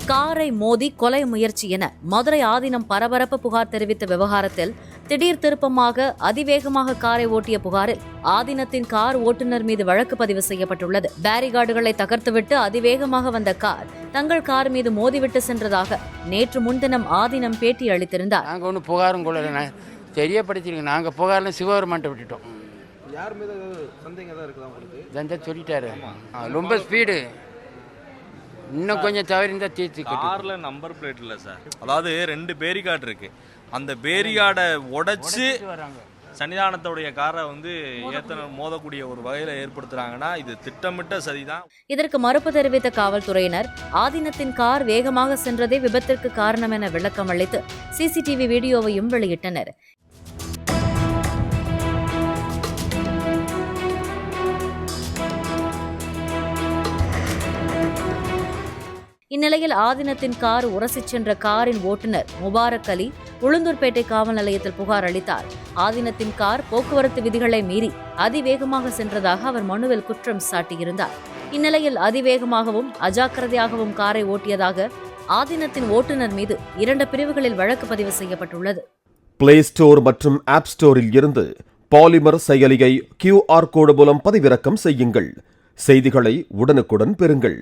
காரை மோதி கொலை முயற்சி என மதுரை ஆதீனம் பரபரப்பு புகார் தெரிவித்த விவகாரத்தில் திடீர் திருப்பமாக அதிவேகமாக காரை ஓட்டிய புகாரில் ஆதீனத்தின் கார் ஓட்டுநர் மீது வழக்கு பதிவு செய்யப்பட்டுள்ளது. பேரிகார்டுகளை தகர்த்துவிட்டு அதிவேகமாக வந்த கார் தங்கள் கார் மீது மோதிவிட்டு சென்றதாக நேற்று முன்தினம் ஆதீனம் பேட்டி அளித்திருந்தார். நாங்கள் ஒன்றும் புகாரும் கொள்ளலை, தெரியப்படுத்திருக்கோம். நாங்கள் புகாரில் சிவபெருமான்ட்ட விட்டுட்டோம். யார் மீது சந்தேகம் தான் இருக்குதா உங்களுக்கு? சொல்லிட்டாரு, ரொம்ப ஸ்பீடு, இன்னும் கொஞ்சம் தவறிந்தா தீர்த்து. கார்ல நம்பர் பிளேட் இல்லை சார், அதாவது 2 பேரிகார்டு இருக்கு. அந்த பேரிகார்டை உடைச்சு சன்னிதானத்துடைய காரை மோதக்கூடிய ஒரு வகையில ஏற்படுத்துறாங்கன்னா இது திட்டமிட்ட சதிதான். இதற்கு மறுப்பு தெரிவித்த காவல்துறையினர் ஆதீனத்தின் கார் வேகமாக சென்றதே விபத்திற்கு காரணம் என விளக்கம் அளித்து சிசிடிவி வீடியோவையும் வெளியிட்டனர். இந்நிலையில் ஆதீனத்தின் கார் உரசிச் சென்ற காரின் ஓட்டுநர் முபாரக் அலி உளுந்தூர்பேட்டை காவல் நிலையத்தில் புகார் அளித்தார். ஆதீனத்தின் கார் போக்குவரத்து விதிகளை மீறி அதிவேகமாக சென்றதாக அவர் மனுவில் குற்றம் சாட்டியிருந்தார். இந்நிலையில் அதிவேகமாகவும் அஜாக்கிரதையாகவும் காரை ஓட்டியதாக ஆதீனத்தின் ஓட்டுநர் மீது 2 பிரிவுகளில் வழக்கு பதிவு செய்யப்பட்டுள்ளது. பிளே ஸ்டோர் மற்றும் ஆப் ஸ்டோரில் இருந்து பாலிமர் செயலியை QR கோடு மூலம் பதிவிறக்கம் செய்யுங்கள். செய்திகளை உடனுக்குடன் பெறுங்கள்.